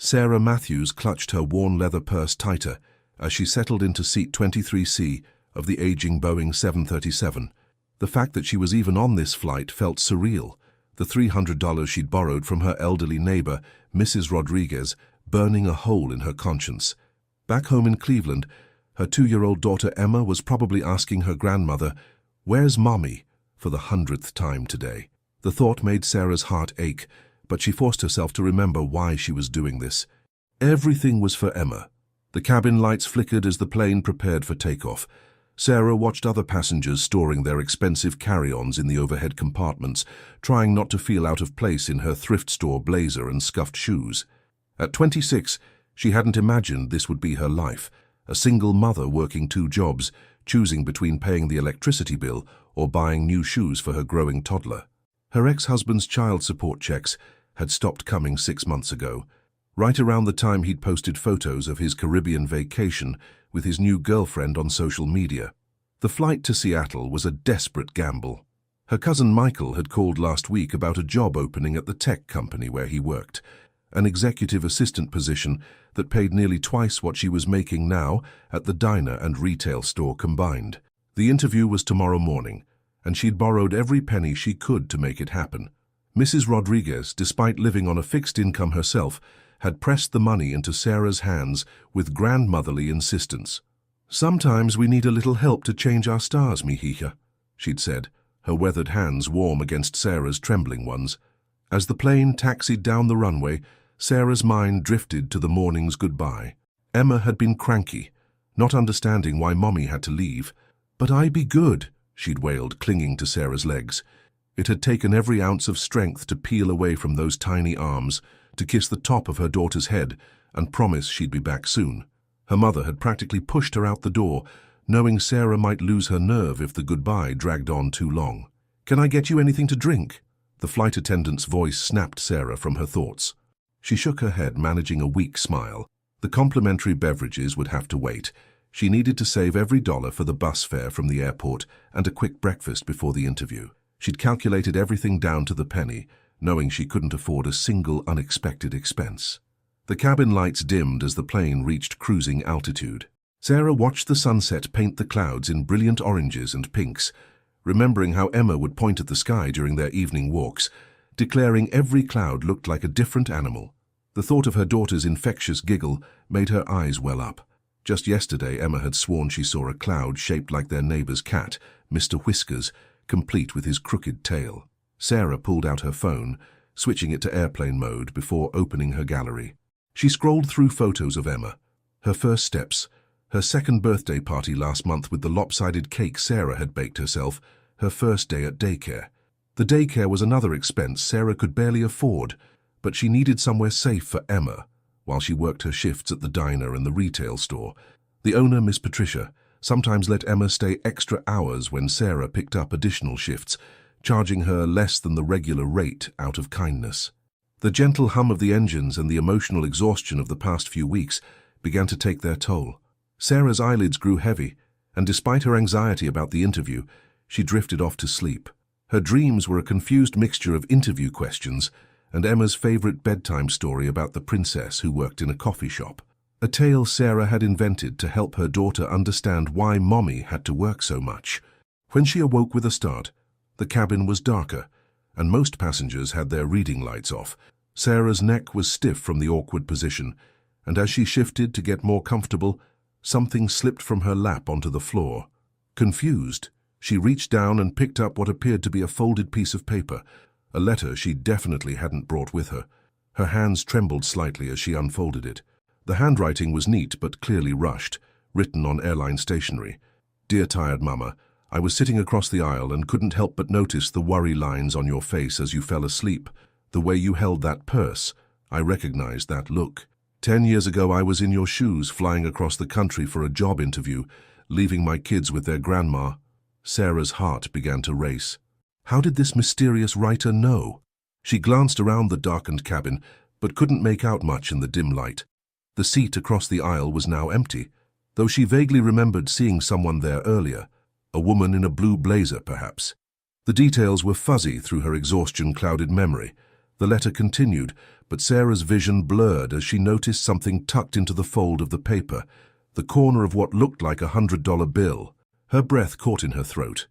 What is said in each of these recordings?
Sarah Matthews clutched her worn leather purse tighter as she settled into seat 23C of the aging Boeing 737. The fact that she was even on this flight felt surreal, the $300 she'd borrowed from her elderly neighbor, Mrs. Rodriguez, burning a hole in her conscience. Back home in Cleveland, her 2-year-old daughter Emma was probably asking her grandmother, "Where's Mommy?" for the 100th time today. The thought made Sarah's heart ache, but she forced herself to remember why she was doing this. Everything was for Emma. The cabin lights flickered as the plane prepared for takeoff. Sarah watched other passengers storing their expensive carry-ons in the overhead compartments, trying not to feel out of place in her thrift store blazer and scuffed shoes. At 26, she hadn't imagined this would be her life, a single mother working 2 jobs, choosing between paying the electricity bill or buying new shoes for her growing toddler. Her ex-husband's child support checks had stopped coming 6 months ago, right around the time he'd posted photos of his Caribbean vacation with his new girlfriend on social media. The flight to Seattle was a desperate gamble. Her cousin Michael had called last week about a job opening at the tech company where he worked, an executive assistant position that paid nearly twice what she was making now at the diner and retail store combined. The interview was tomorrow morning, and she'd borrowed every penny she could to make it happen. Mrs. Rodriguez, despite living on a fixed income herself, had pressed the money into Sarah's hands with grandmotherly insistence. "Sometimes we need a little help to change our stars, mihija," she'd said, her weathered hands warm against Sarah's trembling ones. As the plane taxied down the runway, Sarah's mind drifted to the morning's goodbye. Emma had been cranky, not understanding why Mommy had to leave. "But I be good," she'd wailed, clinging to Sarah's legs. It had taken every ounce of strength to peel away from those tiny arms, to kiss the top of her daughter's head and promise she'd be back soon. Her mother had practically pushed her out the door, knowing Sarah might lose her nerve if the goodbye dragged on too long. "Can I get you anything to drink?" The flight attendant's voice snapped Sarah from her thoughts. She shook her head, managing a weak smile. The complimentary beverages would have to wait. She needed to save every dollar for the bus fare from the airport and a quick breakfast before the interview. She'd calculated everything down to the penny, knowing she couldn't afford a single unexpected expense. The cabin lights dimmed as the plane reached cruising altitude. Sarah watched the sunset paint the clouds in brilliant oranges and pinks, remembering how Emma would point at the sky during their evening walks, declaring every cloud looked like a different animal. The thought of her daughter's infectious giggle made her eyes well up. Just yesterday, Emma had sworn she saw a cloud shaped like their neighbor's cat, Mr. Whiskers, complete with his crooked tail. Sarah pulled out her phone, switching it to airplane mode before opening her gallery. She scrolled through photos of Emma. Her first steps, her second birthday party last month with the lopsided cake Sarah had baked herself, her first day at daycare. The daycare was another expense Sarah could barely afford, but she needed somewhere safe for Emma while she worked her shifts at the diner and the retail store. The owner, Miss Patricia, sometimes let Emma stay extra hours when Sarah picked up additional shifts, charging her less than the regular rate out of kindness. The gentle hum of the engines and the emotional exhaustion of the past few weeks began to take their toll. Sarah's eyelids grew heavy, and despite her anxiety about the interview, she drifted off to sleep. Her dreams were a confused mixture of interview questions and Emma's favorite bedtime story about the princess who worked in a coffee shop. A tale Sarah had invented to help her daughter understand why Mommy had to work so much. When she awoke with a start, the cabin was darker, and most passengers had their reading lights off. Sarah's neck was stiff from the awkward position, and as she shifted to get more comfortable, something slipped from her lap onto the floor. Confused, she reached down and picked up what appeared to be a folded piece of paper, a letter she definitely hadn't brought with her. Her hands trembled slightly as she unfolded it. The handwriting was neat but clearly rushed, written on airline stationery. "Dear tired Mama, I was sitting across the aisle and couldn't help but notice the worry lines on your face as you fell asleep. The way you held that purse, I recognized that look. 10 years ago I was in your shoes flying across the country for a job interview, leaving my kids with their grandma." Sarah's heart began to race. How did this mysterious writer know? She glanced around the darkened cabin, but couldn't make out much in the dim light. The seat across the aisle was now empty, though she vaguely remembered seeing someone there earlier, a woman in a blue blazer, perhaps. The details were fuzzy through her exhaustion-clouded memory. The letter continued, but Sarah's vision blurred as she noticed something tucked into the fold of the paper, the corner of what looked like $100 bill. Her breath caught in her throat.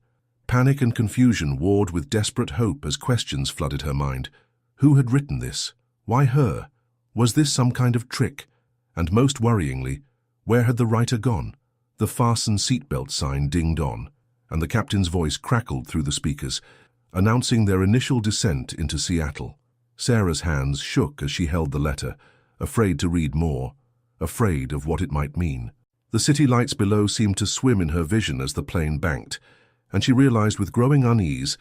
Panic and confusion warred with desperate hope as questions flooded her mind. Who had written this? Why her? Was this some kind of trick? And most worryingly, where had the writer gone? The fasten seatbelt sign dinged on, and the captain's voice crackled through the speakers, announcing their initial descent into Seattle. Sarah's hands shook as she held the letter, afraid to read more, afraid of what it might mean. The city lights below seemed to swim in her vision as the plane banked, and she realized with growing unease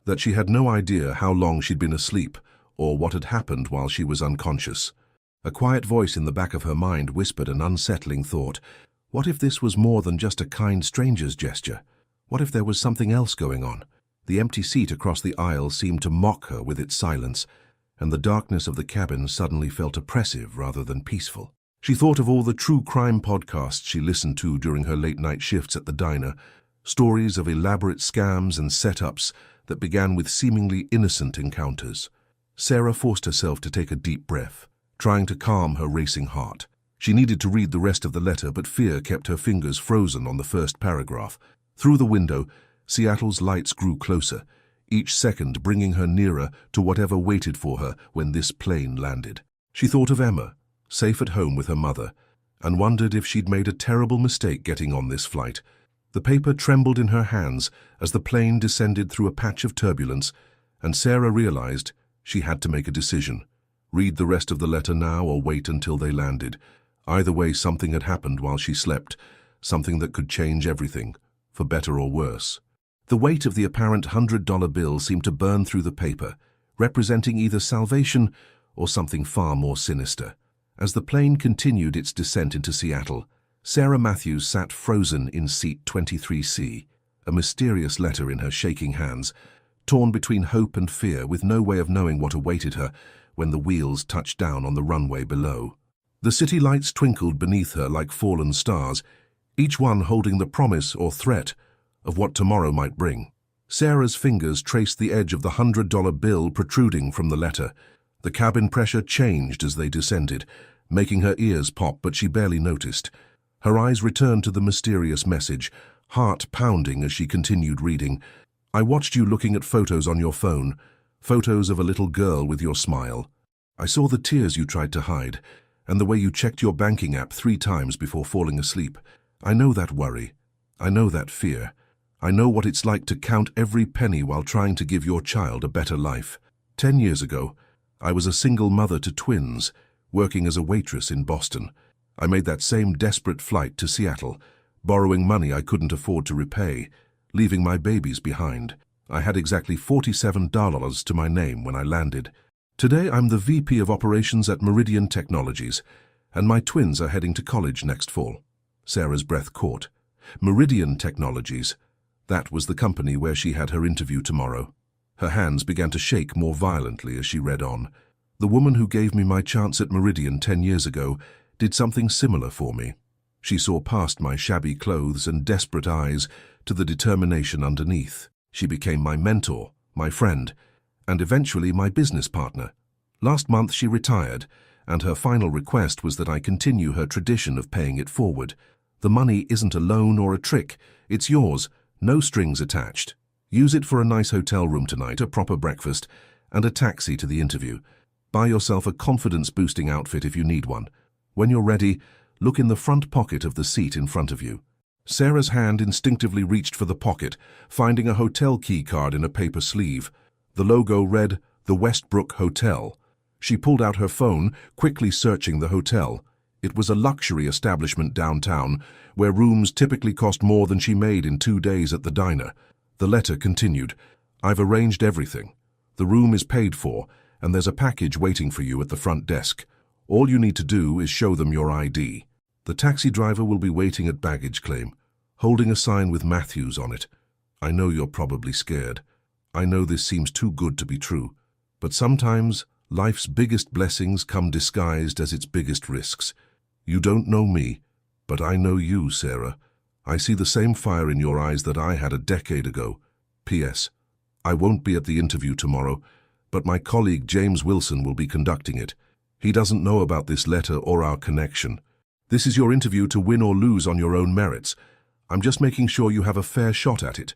that she had no idea how long she'd been asleep or what had happened while she was unconscious. A quiet voice in the back of her mind whispered an unsettling thought. What if this was more than just a kind stranger's gesture? What if there was something else going on? The empty seat across the aisle seemed to mock her with its silence, and the darkness of the cabin suddenly felt oppressive rather than peaceful. She thought of all the true crime podcasts she listened to during her late-night shifts at the diner, stories of elaborate scams and setups that began with seemingly innocent encounters. Sarah forced herself to take a deep breath, trying to calm her racing heart. She needed to read the rest of the letter, but fear kept her fingers frozen on the first paragraph. Through the window, Seattle's lights grew closer, each second bringing her nearer to whatever waited for her when this plane landed. She thought of Emma, safe at home with her mother, and wondered if she'd made a terrible mistake getting on this flight. The paper trembled in her hands as the plane descended through a patch of turbulence, and Sarah realized she had to make a decision. Read the rest of the letter now or wait until they landed. Either way, something had happened while she slept, something that could change everything, for better or worse. The weight of the apparent $100 bill seemed to burn through the paper, representing either salvation or something far more sinister. As the plane continued its descent into Seattle, Sarah Matthews sat frozen in seat 23C, a mysterious letter in her shaking hands, torn between hope and fear with no way of knowing what awaited her when the wheels touched down on the runway below. The city lights twinkled beneath her like fallen stars, each one holding the promise or threat of what tomorrow might bring. Sarah's fingers traced the edge of the $100 bill protruding from the letter. The cabin pressure changed as they descended, making her ears pop, but she barely noticed. Her eyes returned to the mysterious message, heart pounding as she continued reading. I watched you looking at photos on your phone, photos of a little girl with your smile. I saw the tears you tried to hide, and the way you checked your banking app 3 times before falling asleep. I know that worry. I know that fear. I know what it's like to count every penny while trying to give your child a better life. 10 years ago, I was a single mother to twins, working as a waitress in Boston. I made that same desperate flight to Seattle, borrowing money I couldn't afford to repay, leaving my babies behind. I had exactly $47 to my name when I landed. Today I'm the VP of Operations at Meridian Technologies, and my twins are heading to college next fall. Sarah's breath caught. Meridian Technologies. That was the company where she had her interview tomorrow. Her hands began to shake more violently as she read on. The woman who gave me my chance at Meridian 10 years ago did something similar for me. She saw past my shabby clothes and desperate eyes to the determination underneath. She became my mentor, my friend, and eventually my business partner. Last month she retired, and her final request was that I continue her tradition of paying it forward. The money isn't a loan or a trick. It's yours, no strings attached. Use it for a nice hotel room tonight, a proper breakfast, and a taxi to the interview. Buy yourself a confidence-boosting outfit if you need one. When you're ready, look in the front pocket of the seat in front of you. Sarah's hand instinctively reached for the pocket, finding a hotel key card in a paper sleeve. The logo read, The Westbrook Hotel. She pulled out her phone, quickly searching the hotel. It was a luxury establishment downtown, where rooms typically cost more than she made in 2 days at the diner. The letter continued, I've arranged everything. The room is paid for, and there's a package waiting for you at the front desk. All you need to do is show them your ID. The taxi driver will be waiting at baggage claim, holding a sign with Matthews on it. I know you're probably scared. I know this seems too good to be true. But sometimes, life's biggest blessings come disguised as its biggest risks. You don't know me, but I know you, Sarah. I see the same fire in your eyes that I had a decade ago. P.S. I won't be at the interview tomorrow. but my colleague James Wilson will be conducting it. He doesn't know about this letter or our connection. This is your interview to win or lose on your own merits. I'm just making sure you have a fair shot at it,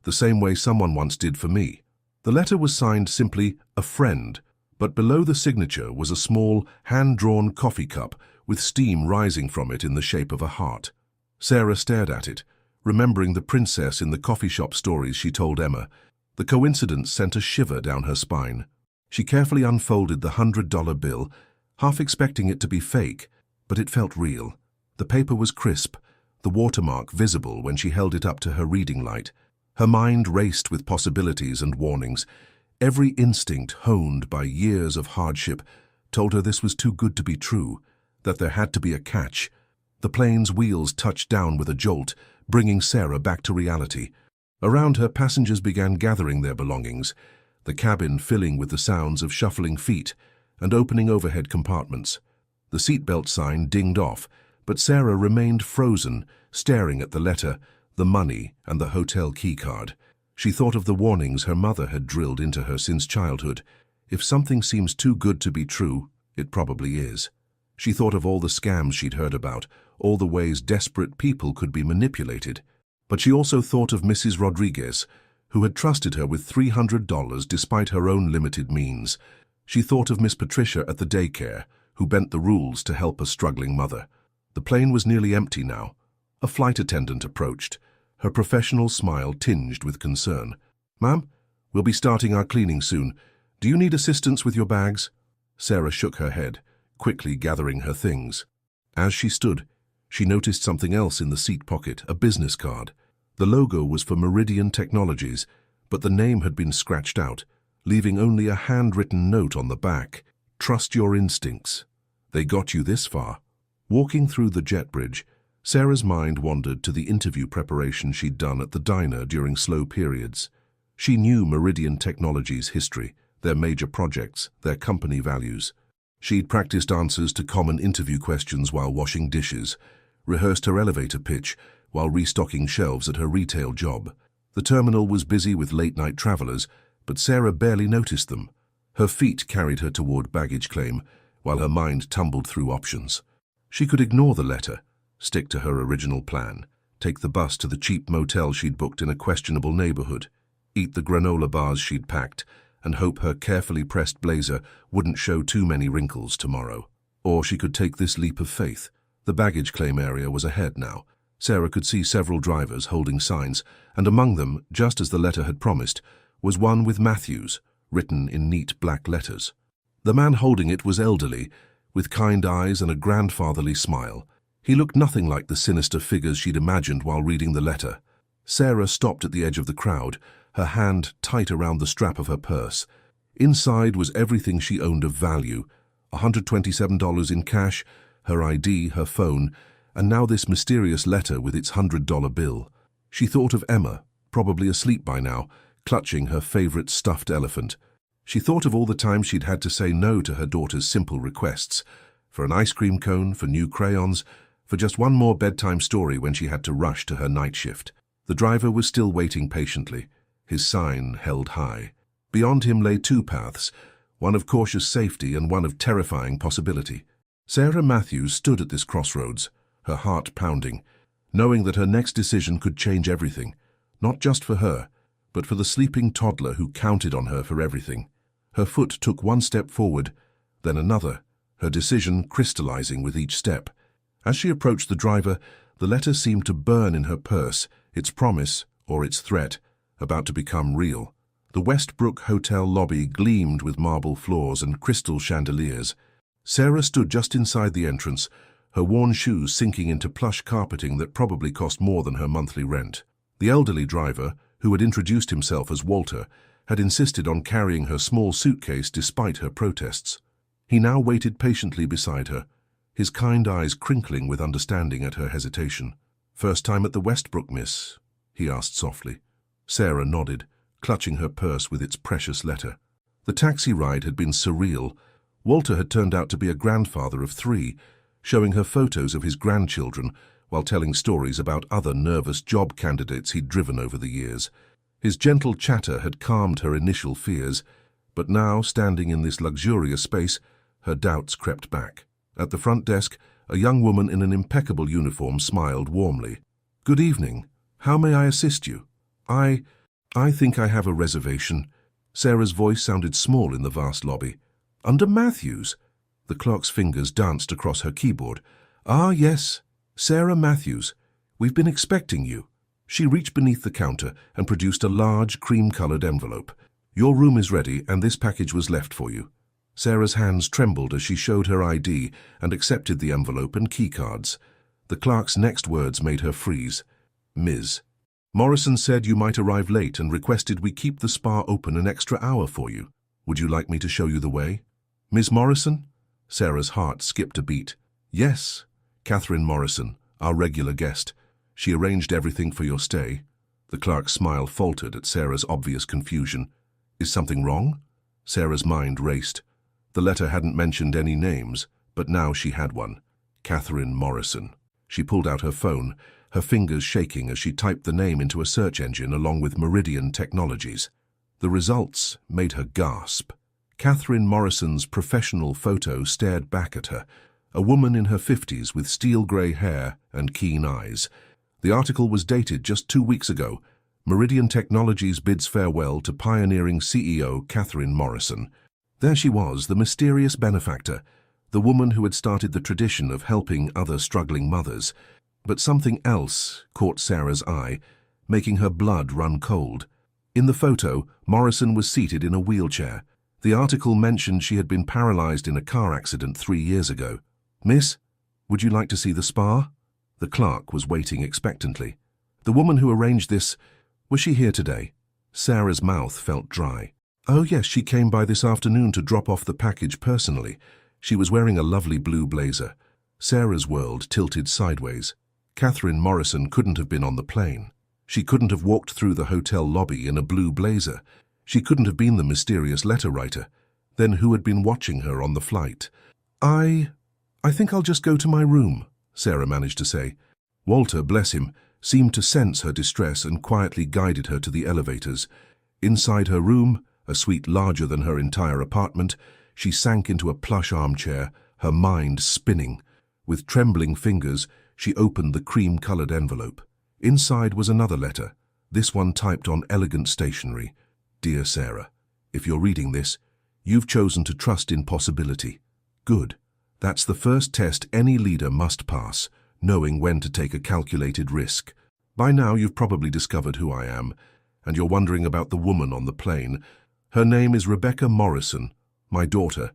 the same way someone once did for me." The letter was signed simply "A Friend," but below the signature was a small, hand-drawn coffee cup with steam rising from it in the shape of a heart. Sarah stared at it, remembering the princess in the coffee shop stories she told Emma. The coincidence sent a shiver down her spine. She carefully unfolded the $100 bill, half expecting it to be fake, but it felt real. The paper was crisp, the watermark visible when she held it up to her reading light. Her mind raced with possibilities and warnings. Every instinct, honed by years of hardship, told her this was too good to be true, that there had to be a catch. The plane's wheels touched down with a jolt, bringing Sarah back to reality. Around her, passengers began gathering their belongings, the cabin filling with the sounds of shuffling feet and opening overhead compartments. The seatbelt sign dinged off, but Sarah remained frozen, staring at the letter, the money, and the hotel keycard. She thought of the warnings her mother had drilled into her since childhood. If something seems too good to be true, it probably is. She thought of all the scams she'd heard about, all the ways desperate people could be manipulated. But she also thought of Mrs. Rodriguez, who had trusted her with $300 despite her own limited means. She thought of Miss Patricia at the daycare, who bent the rules to help a struggling mother. The plane was nearly empty now. A flight attendant approached, her professional smile tinged with concern. "Ma'am, we'll be starting our cleaning soon. Do you need assistance with your bags?" Sarah shook her head, quickly gathering her things. As she stood, she noticed something else in the seat pocket, a business card. The logo was for Meridian Technologies, but the name had been scratched out, leaving only a handwritten note on the back. "Trust your instincts. They got you this far." Walking through the jet bridge, Sarah's mind wandered to the interview preparation she'd done at the diner during slow periods. She knew Meridian Technologies' history, their major projects, their company values. She'd practiced answers to common interview questions while washing dishes, rehearsed her elevator pitch while restocking shelves at her retail job. The terminal was busy with late-night travelers, but Sarah barely noticed them. Her feet carried her toward baggage claim, while her mind tumbled through options. She could ignore the letter, stick to her original plan, take the bus to the cheap motel she'd booked in a questionable neighborhood, eat the granola bars she'd packed, and hope her carefully pressed blazer wouldn't show too many wrinkles tomorrow. Or she could take this leap of faith. The baggage claim area was ahead now. Sarah could see several drivers holding signs, and among them, just as the letter had promised, was one with Matthews, written in neat black letters. The man holding it was elderly, with kind eyes and a grandfatherly smile. He looked nothing like the sinister figures she'd imagined while reading the letter. Sarah stopped at the edge of the crowd, her hand tight around the strap of her purse. Inside was everything she owned of value, $127 in cash, her ID, her phone, and now this mysterious letter with its $100 bill. She thought of Emma, probably asleep by now, clutching her favorite stuffed elephant. She thought of all the times she'd had to say no to her daughter's simple requests, for an ice cream cone, for new crayons, for just one more bedtime story when she had to rush to her night shift. The driver was still waiting patiently, his sign held high. Beyond him lay two paths, one of cautious safety and one of terrifying possibility. Sarah Matthews stood at this crossroads, her heart pounding, knowing that her next decision could change everything, not just for her, but for the sleeping toddler who counted on her for everything. Her foot took one step forward, then another, her decision crystallizing with each step. As she approached the driver, the letter seemed to burn in her purse, its promise, or its threat, about to become real. The Westbrook Hotel lobby gleamed with marble floors and crystal chandeliers. Sarah stood just inside the entrance, her worn shoes sinking into plush carpeting that probably cost more than her monthly rent. The elderly driver, who had introduced himself as Walter, had insisted on carrying her small suitcase despite her protests. He now waited patiently beside her, his kind eyes crinkling with understanding at her hesitation. "First time at the Westbrook, miss?" he asked softly. Sarah nodded, clutching her purse with its precious letter. The taxi ride had been surreal. Walter had turned out to be a grandfather of 3, showing her photos of his grandchildren while telling stories about other nervous job candidates he'd driven over the years. His gentle chatter had calmed her initial fears, But now, standing in this luxurious space, her doubts crept back. At the front desk, a young woman in an impeccable uniform smiled warmly. "Good evening. How may I assist you?" I think I have a reservation." Sarah's voice sounded small in the vast lobby. "Under Matthews?" The clerk's fingers danced across her keyboard. "Ah, yes. Sarah Matthews. We've been expecting you." She reached beneath the counter and produced a large, cream-colored envelope. "Your room is ready, and this package was left for you." Sarah's hands trembled as she showed her ID and accepted the envelope and keycards. The clerk's next words made her freeze. "Ms. Morrison said you might arrive late and requested we keep the spa open an extra hour for you. Would you like me to show you the way?" "Miss Morrison?" Sarah's heart skipped a beat. "Yes, Catherine Morrison, our regular guest. She arranged everything for your stay." The clerk's smile faltered at Sarah's obvious confusion. "Is something wrong?" Sarah's mind raced. The letter hadn't mentioned any names, but now she had one. Catherine Morrison. She pulled out her phone, her fingers shaking as she typed the name into a search engine along with Meridian Technologies. The results made her gasp. Catherine Morrison's professional photo stared back at her, a woman in her 50s with steel-grey hair and keen eyes. The article was dated just 2 weeks ago. Meridian Technologies bids farewell to pioneering CEO Catherine Morrison. There she was, the mysterious benefactor, the woman who had started the tradition of helping other struggling mothers. But something else caught Sarah's eye, making her blood run cold. In the photo, Morrison was seated in a wheelchair. The article mentioned she had been paralyzed in a car accident 3 years ago. "Miss, would you like to see the spa?" The clerk was waiting expectantly. "The woman who arranged this, was she here today?" Sarah's mouth felt dry. "Oh yes, she came by this afternoon to drop off the package personally. She was wearing a lovely blue blazer." Sarah's world tilted sideways. Catherine Morrison couldn't have been on the plane. She couldn't have walked through the hotel lobby in a blue blazer. She couldn't have been the mysterious letter writer. Then who had been watching her on the flight? I think I'll just go to my room," Sarah managed to say. Walter, bless him, seemed to sense her distress and quietly guided her to the elevators. Inside her room, a suite larger than her entire apartment, she sank into a plush armchair, her mind spinning. With trembling fingers, she opened the cream-colored envelope. Inside was another letter, this one typed on elegant stationery. "Dear Sarah, if you're reading this, you've chosen to trust in possibility. Good. That's the first test any leader must pass, knowing when to take a calculated risk. By now you've probably discovered who I am, and you're wondering about the woman on the plane. Her name is Rebecca Morrison, my daughter.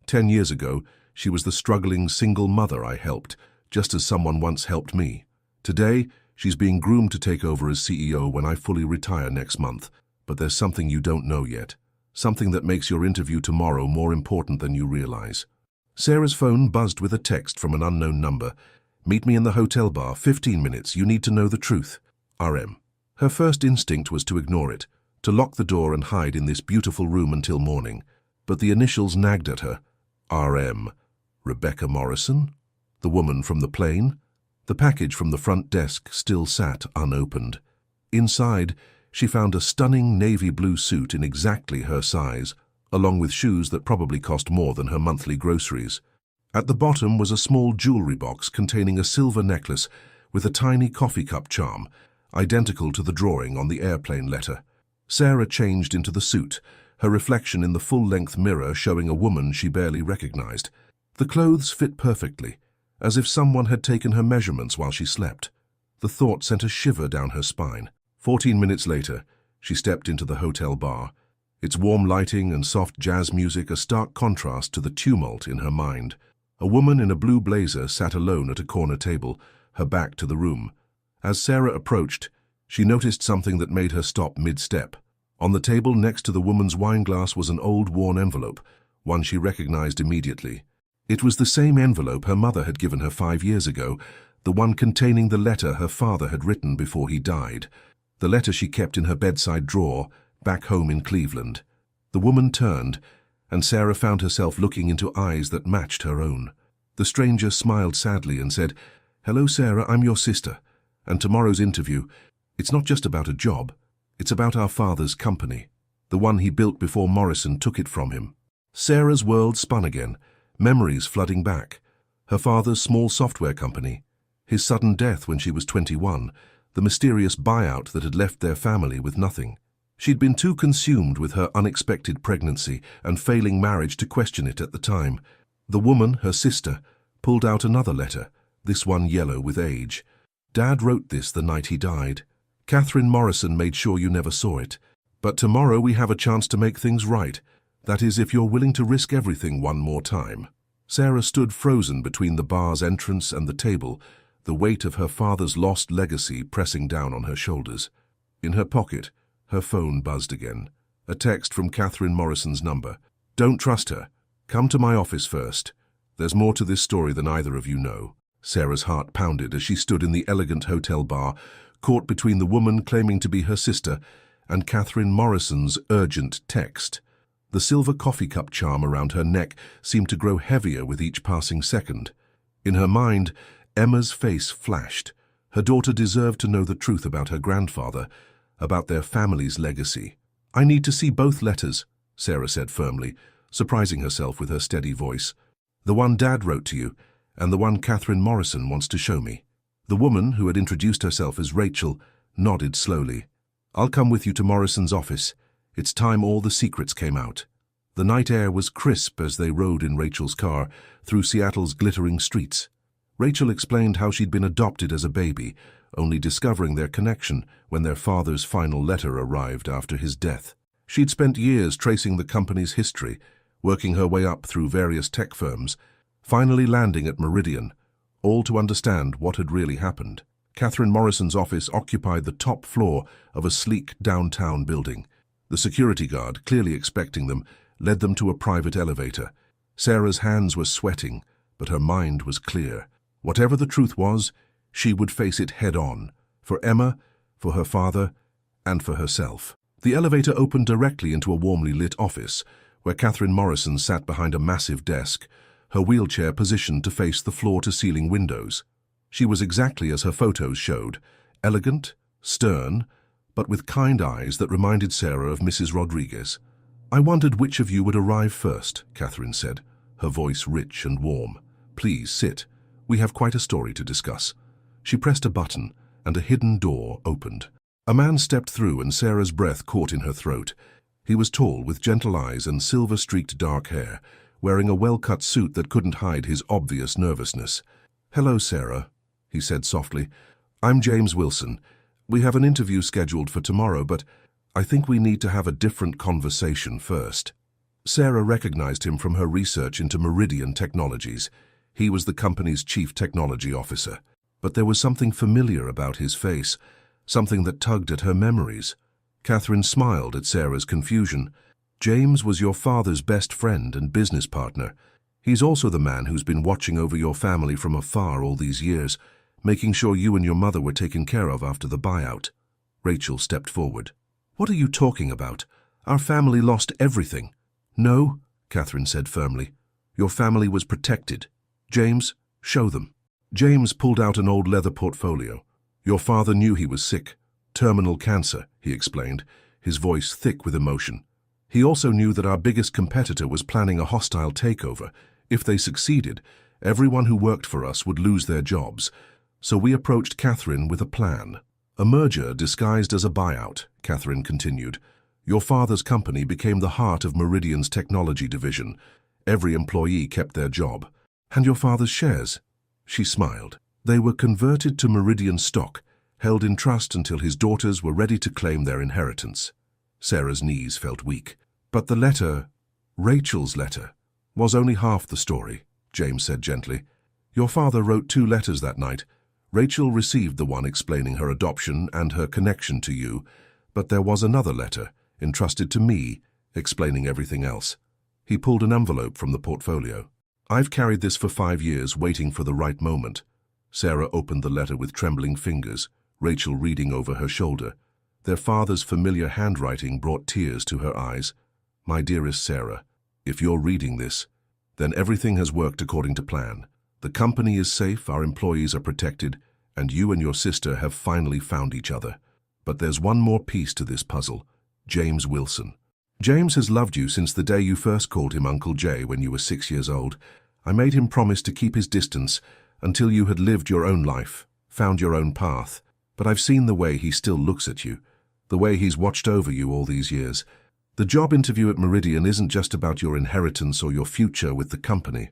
10 years ago, she was the struggling single mother I helped, just as someone once helped me. Today, she's being groomed to take over as CEO when I fully retire next month. But there's something you don't know yet, something that makes your interview tomorrow more important than you realize." Sarah's phone buzzed with a text from an unknown number. "Meet me in the hotel bar, 15 minutes, you need to know the truth. RM." Her first instinct was to ignore it, to lock the door and hide in this beautiful room until morning. But the initials nagged at her. RM. Rebecca Morrison? The woman from the plane? The package from the front desk still sat unopened. Inside, she found a stunning navy blue suit in exactly her size, along with shoes that probably cost more than her monthly groceries. At the bottom was a small jewelry box containing a silver necklace with a tiny coffee cup charm, identical to the drawing on the airplane letter. Sarah changed into the suit, her reflection in the full-length mirror showing a woman she barely recognized. The clothes fit perfectly, as if someone had taken her measurements while she slept. The thought sent a shiver down her spine. 14 minutes later, she stepped into the hotel bar, its warm lighting and soft jazz music a stark contrast to the tumult in her mind. A woman in a blue blazer sat alone at a corner table, her back to the room. As Sarah approached, she noticed something that made her stop mid-step. On the table next to the woman's wineglass was an old, worn envelope, one she recognized immediately. It was the same envelope her mother had given her 5 years ago, the one containing the letter her father had written before he died. The letter she kept in her bedside drawer, back home in Cleveland. The woman turned, and Sarah found herself looking into eyes that matched her own. The stranger smiled sadly and said, "Hello, Sarah, I'm your sister. And tomorrow's interview, it's not just about a job, it's about our father's company." the one he built before Morrison took it from him. Sarah's world spun again, memories flooding back. Her father's small software company, his sudden death when she was 21, the mysterious buyout that had left their family with nothing. She'd been too consumed with her unexpected pregnancy and failing marriage to question it at the time. The woman, her sister, pulled out another letter, this one yellow with age. Dad wrote this the night he died. Catherine Morrison made sure you never saw it. But tomorrow we have a chance to make things right. That is, if you're willing to risk everything one more time. Sarah stood frozen between the bar's entrance and the table, the weight of her father's lost legacy pressing down on her shoulders. In her pocket, her phone buzzed again. A text from Catherine Morrison's number. Don't trust her. Come to my office first. There's more to this story than either of you know. Sarah's heart pounded as she stood in the elegant hotel bar, caught between the woman claiming to be her sister and Catherine Morrison's urgent text. The silver coffee cup charm around her neck seemed to grow heavier with each passing second. In her mind, Emma's face flashed. Her daughter deserved to know the truth about her grandfather, about their family's legacy. I need to see both letters, Sarah said firmly, surprising herself with her steady voice. The one Dad wrote to you, and the one Catherine Morrison wants to show me. The woman, who had introduced herself as Rachel, nodded slowly. I'll come with you to Morrison's office. It's time all the secrets came out. The night air was crisp as they rode in Rachel's car through Seattle's glittering streets. Rachel explained how she'd been adopted as a baby, only discovering their connection when their father's final letter arrived after his death. She'd spent years tracing the company's history, working her way up through various tech firms, finally landing at Meridian, all to understand what had really happened. Catherine Morrison's office occupied the top floor of a sleek downtown building. The security guard, clearly expecting them, led them to a private elevator. Sarah's hands were sweating, but her mind was clear. Whatever the truth was, she would face it head-on, for Emma, for her father, and for herself. The elevator opened directly into a warmly lit office, where Catherine Morrison sat behind a massive desk, her wheelchair positioned to face the floor-to-ceiling windows. She was exactly as her photos showed, elegant, stern, but with kind eyes that reminded Sarah of Mrs. Rodriguez. I wondered which of you would arrive first, Catherine said, her voice rich and warm. Please sit. We have quite a story to discuss. She pressed a button, and a hidden door opened. A man stepped through, and Sarah's breath caught in her throat. He was tall, with gentle eyes and silver-streaked dark hair, wearing a well-cut suit that couldn't hide his obvious nervousness. Hello, Sarah, he said softly. I'm James Wilson. We have an interview scheduled for tomorrow, but I think we need to have a different conversation first. Sarah recognized him from her research into Meridian Technologies. He was the company's chief technology officer. But there was something familiar about his face, something that tugged at her memories. Catherine smiled at Sarah's confusion. James was your father's best friend and business partner. He's also the man who's been watching over your family from afar all these years, making sure you and your mother were taken care of after the buyout. Rachel stepped forward. What are you talking about? Our family lost everything. No, Catherine said firmly. Your family was protected. James, show them. James pulled out an old leather portfolio. Your father knew he was sick. Terminal cancer, he explained, his voice thick with emotion. He also knew that our biggest competitor was planning a hostile takeover. If they succeeded, everyone who worked for us would lose their jobs. So we approached Catherine with a plan. A merger disguised as a buyout, Catherine continued. Your father's company became the heart of Meridian's technology division. Every employee kept their job. And your father's shares? She smiled. They were converted to Meridian stock, held in trust until his daughters were ready to claim their inheritance. Sarah's knees felt weak. But the letter, Rachel's letter, was only half the story, James said gently. Your father wrote 2 letters that night. Rachel received the one explaining her adoption and her connection to you, but there was another letter, entrusted to me, explaining everything else. He pulled an envelope from the portfolio. I've carried this for 5 years, waiting for the right moment. Sarah opened the letter with trembling fingers, Rachel reading over her shoulder. Their father's familiar handwriting brought tears to her eyes. My dearest Sarah, if you're reading this, then everything has worked according to plan. The company is safe, our employees are protected, and you and your sister have finally found each other. But there's one more piece to this puzzle. James Wilson. James has loved you since the day you first called him Uncle Jay when you were 6 years old. I made him promise to keep his distance until you had lived your own life, found your own path. But I've seen the way he still looks at you, the way he's watched over you all these years. The job interview at Meridian isn't just about your inheritance or your future with the company.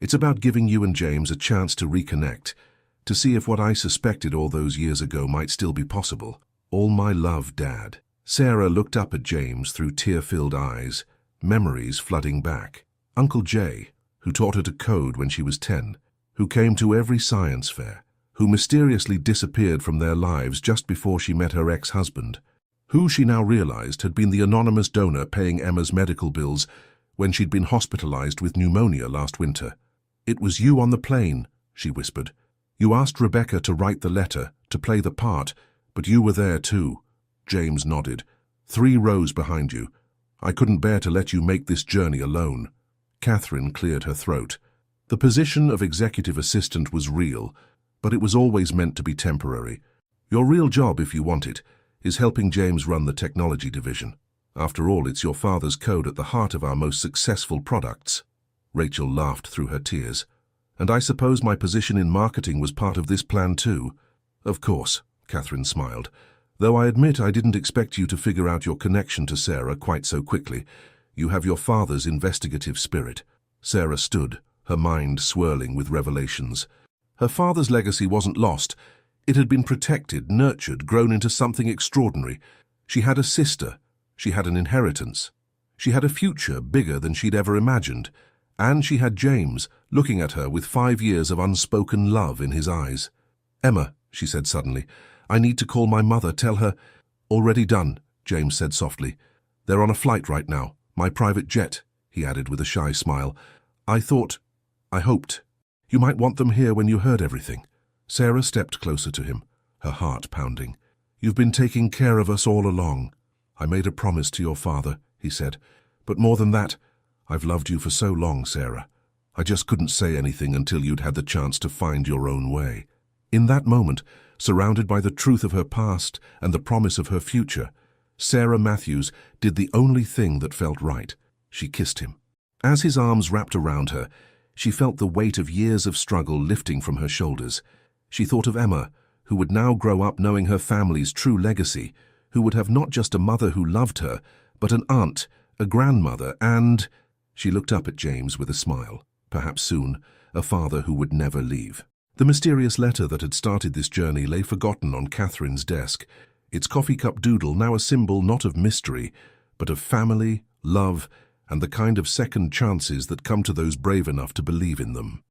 It's about giving you and James a chance to reconnect, to see if what I suspected all those years ago might still be possible. All my love, Dad. Sarah looked up at James through tear-filled eyes, memories flooding back. Uncle Jay, who taught her to code when she was 10, who came to every science fair, who mysteriously disappeared from their lives just before she met her ex-husband, who she now realized had been the anonymous donor paying Emma's medical bills when she'd been hospitalized with pneumonia last winter. "It was you on the plane," she whispered. "You asked Rebecca to write the letter, to play the part, but you were there too." James nodded. "3 rows behind you. I couldn't bear to let you make this journey alone." Catherine cleared her throat. The position of executive assistant was real, but it was always meant to be temporary. Your real job, if you want it, is helping James run the technology division. After all, it's your father's code at the heart of our most successful products. Rachel laughed through her tears. "And I suppose my position in marketing was part of this plan too?" "Of course," Catherine smiled. "Though I admit I didn't expect you to figure out your connection to Sarah quite so quickly. You have your father's investigative spirit." Sarah stood, her mind swirling with revelations. Her father's legacy wasn't lost. It had been protected, nurtured, grown into something extraordinary. She had a sister. She had an inheritance. She had a future bigger than she'd ever imagined. And she had James, looking at her with 5 years of unspoken love in his eyes. "Emma," she said suddenly, "I need to call my mother, tell her—" "Already done," James said softly. "They're on a flight right now, my private jet," he added with a shy smile. I hoped, you might want them here when you heard everything." Sarah stepped closer to him, her heart pounding. "You've been taking care of us all along." "I made a promise to your father," he said. "But more than that, I've loved you for so long, Sarah. I just couldn't say anything until you'd had the chance to find your own way." In that moment, surrounded by the truth of her past and the promise of her future, Sarah Matthews did the only thing that felt right. She kissed him. As his arms wrapped around her, she felt the weight of years of struggle lifting from her shoulders. She thought of Emma, who would now grow up knowing her family's true legacy, who would have not just a mother who loved her, but an aunt, a grandmother, and— She looked up at James with a smile. Perhaps soon, a father who would never leave. The mysterious letter that had started this journey lay forgotten on Catherine's desk, its coffee cup doodle now a symbol not of mystery, but of family, love, and the kind of second chances that come to those brave enough to believe in them.